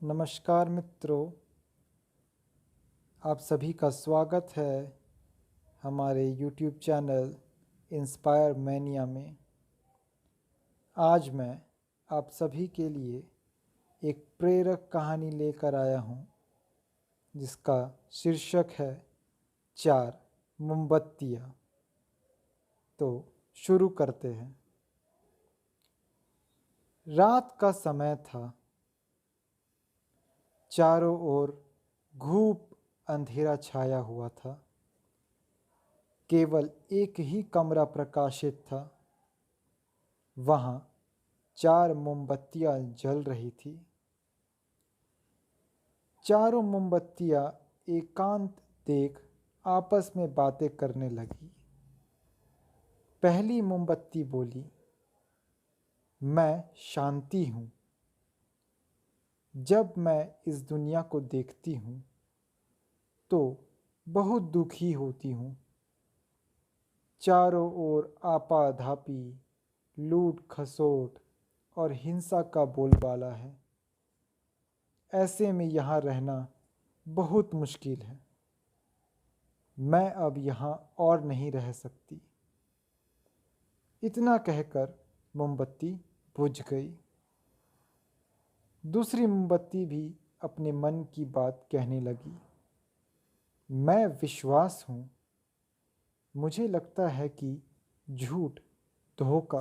नमस्कार मित्रों, आप सभी का स्वागत है हमारे YouTube चैनल इंस्पायर मैनिया में। आज मैं आप सभी के लिए एक प्रेरक कहानी लेकर आया हूँ जिसका शीर्षक है 4 मोमबत्तियाँ। तो शुरू करते हैं। रात का समय था। चारों ओर घूप अंधेरा छाया हुआ था। केवल एक ही कमरा प्रकाशित था। वहाँ 4 मोमबत्तियाँ जल रही थी। चारों मोमबत्तियाँ एकांत देख आपस में बातें करने लगी। पहली मोमबत्ती बोली, मैं शांति हूँ। जब मैं इस दुनिया को देखती हूँ तो बहुत दुखी होती हूँ। चारों ओर आपाधापी, लूट खसोट और हिंसा का बोलबाला है। ऐसे में यहाँ रहना बहुत मुश्किल है। मैं अब यहाँ और नहीं रह सकती। इतना कहकर मोमबत्ती बुझ गई। दूसरी मोमबत्ती भी अपने मन की बात कहने लगी। मैं विश्वास हूँ। मुझे लगता है कि झूठ, धोखा,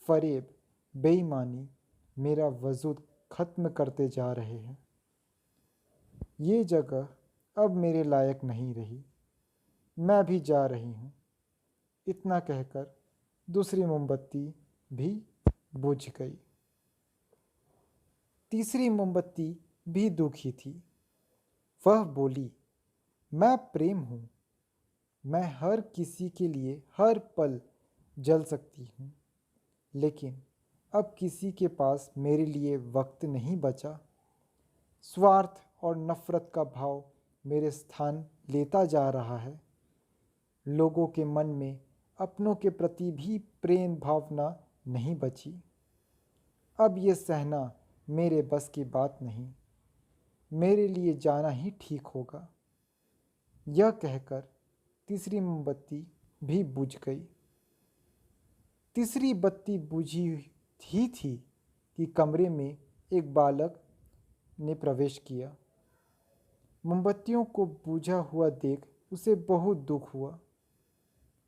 फरेब, बेईमानी मेरा वजूद खत्म करते जा रहे हैं। ये जगह अब मेरे लायक नहीं रही। मैं भी जा रही हूँ। इतना कहकर दूसरी मोमबत्ती भी बुझ गई। तीसरी मोमबत्ती भी दुखी थी। वह बोली, मैं प्रेम हूँ। मैं हर किसी के लिए हर पल जल सकती हूँ, लेकिन अब किसी के पास मेरे लिए वक्त नहीं बचा। स्वार्थ और नफरत का भाव मेरे स्थान लेता जा रहा है। लोगों के मन में अपनों के प्रति भी प्रेम भावना नहीं बची। अब ये सहना मेरे बस की बात नहीं। मेरे लिए जाना ही ठीक होगा। यह कहकर तीसरी मोमबत्ती भी बुझ गई। तीसरी बत्ती बुझी ही थी कि कमरे में एक बालक ने प्रवेश किया। मोमबत्तियों को बुझा हुआ देख उसे बहुत दुख हुआ।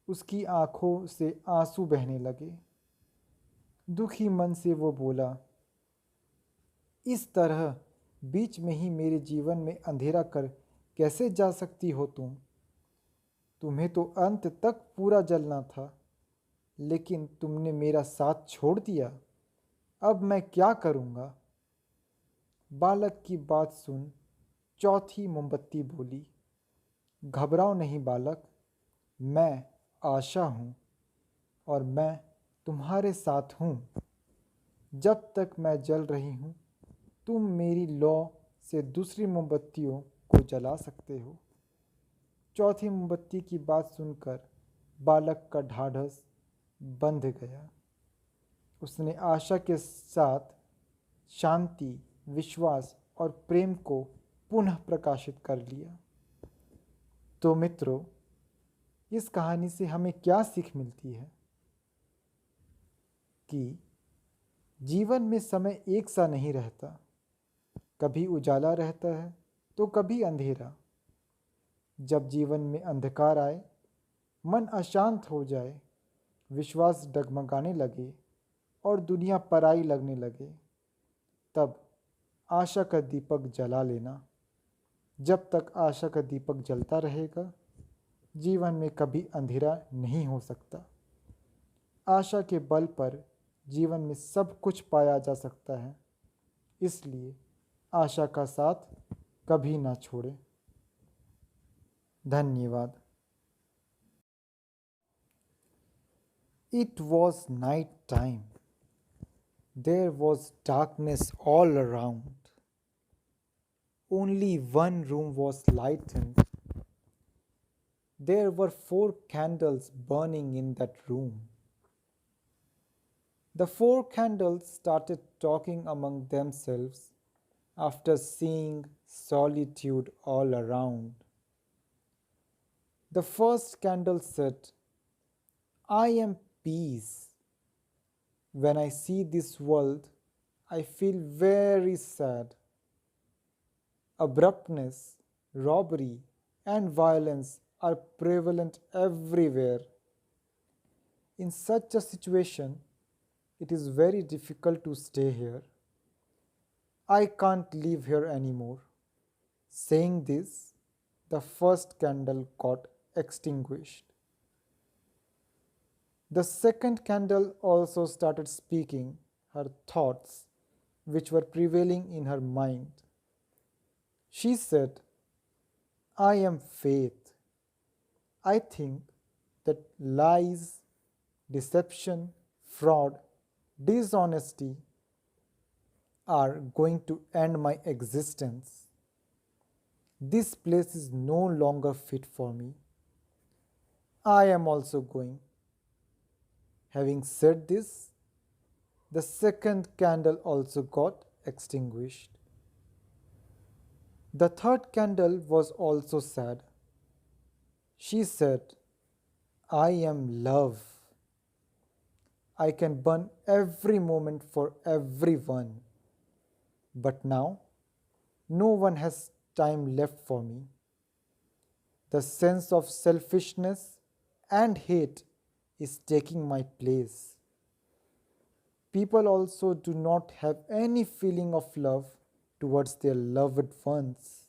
उसकी आंखों से आंसू बहने लगे। दुखी मन से वो बोला, इस तरह बीच में ही मेरे जीवन में अंधेरा कर कैसे जा सकती हो तुम? तुम्हें तो अंत तक पूरा जलना था, लेकिन तुमने मेरा साथ छोड़ दिया। अब मैं क्या करूँगा? बालक की बात सुन चौथी मोमबत्ती बोली, घबराओ नहीं बालक, मैं आशा हूँ और मैं तुम्हारे साथ हूँ। जब तक मैं जल रही हूँ तुम मेरी लौ से दूसरी मोमबत्तियों को जला सकते हो। चौथी मोमबत्ती की बात सुनकर बालक का ढाढ़स बंध गया। उसने आशा के साथ शांति, विश्वास और प्रेम को पुनः प्रकाशित कर लिया। तो मित्रों, इस कहानी से हमें क्या सीख मिलती है कि जीवन में समय एक सा नहीं रहता। कभी उजाला रहता है तो कभी अंधेरा। जब जीवन में अंधकार आए, मन अशांत हो जाए, विश्वास डगमगाने लगे और दुनिया पराई लगने लगे, तब आशा का दीपक जला लेना। जब तक आशा का दीपक जलता रहेगा, जीवन में कभी अंधेरा नहीं हो सकता। आशा के बल पर जीवन में सब कुछ पाया जा सकता है। इसलिए आशा का साथ कभी ना छोड़ें। धन्यवाद। It was night time. There was darkness all around. Only one room was lightened. There were 4 candles burning in that room. The 4 candles started talking among themselves. after seeing solitude all around. The first candle said, I am peace. When I see this world, I feel very sad. Abruptness, robbery, and violence are prevalent everywhere. In such a situation, it is very difficult to stay here. I can't live here anymore. Saying this, the first candle got extinguished. The second candle also started speaking her thoughts, which were prevailing in her mind. She said, I am faith. I think that lies, deception, fraud, dishonesty are going to end my existence. This place is no longer fit for me. I am also going. Having said this, the second candle also got extinguished. The third candle was also sad. She said, I am love. I can burn every moment for everyone. But now, no one has time left for me. The sense of selfishness and hate is taking my place. People also do not have any feeling of love towards their loved ones.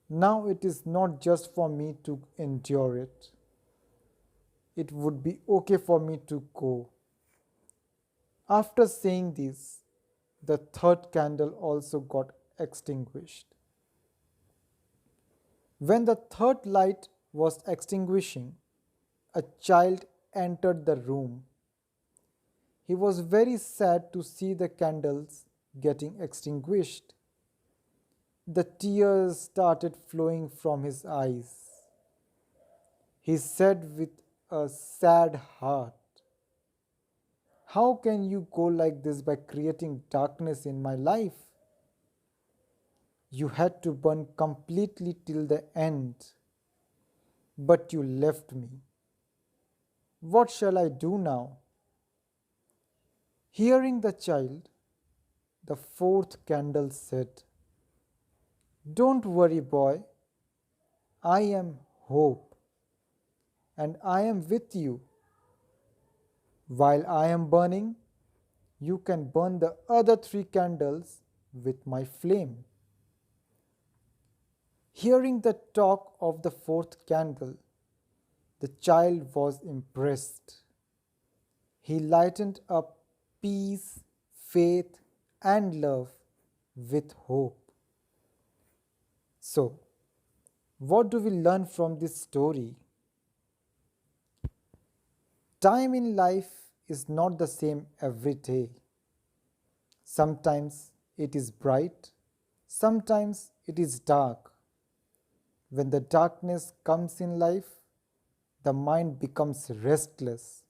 Now it is not just for me to endure it. It would be okay for me to go. After saying this, the third candle also got extinguished. When the third light was extinguishing, a child entered the room. He was very sad to see the candles getting extinguished. The tears started flowing from his eyes. He said with a sad heart, how can you go like this by creating darkness in my life? You had to burn completely till the end, but you left me. What shall I do now? Hearing the child, the fourth candle said, don't worry, boy. I am hope, and I am with you. While I am burning, you can burn the other three candles with my flame. Hearing the talk of the fourth candle, the child was impressed. He lightened up peace, faith, and love with hope. So, what do we learn from this story? Time in life is not the same every day. Sometimes it is bright, sometimes it is dark. When the darkness comes in life, the mind becomes restless,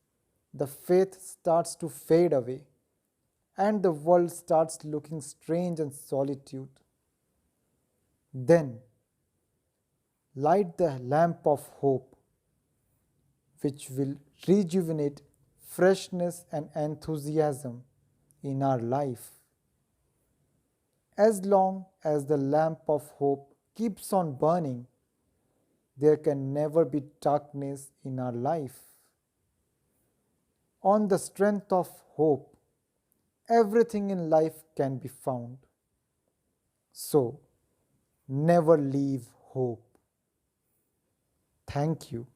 the faith starts to fade away, and the world starts looking strange and solitude. Then, light the lamp of hope, which will rejuvenate freshness and enthusiasm in our life. As long as the lamp of hope keeps on burning, there can never be darkness in our life. On the strength of hope, everything in life can be found. So, never leave hope. Thank you.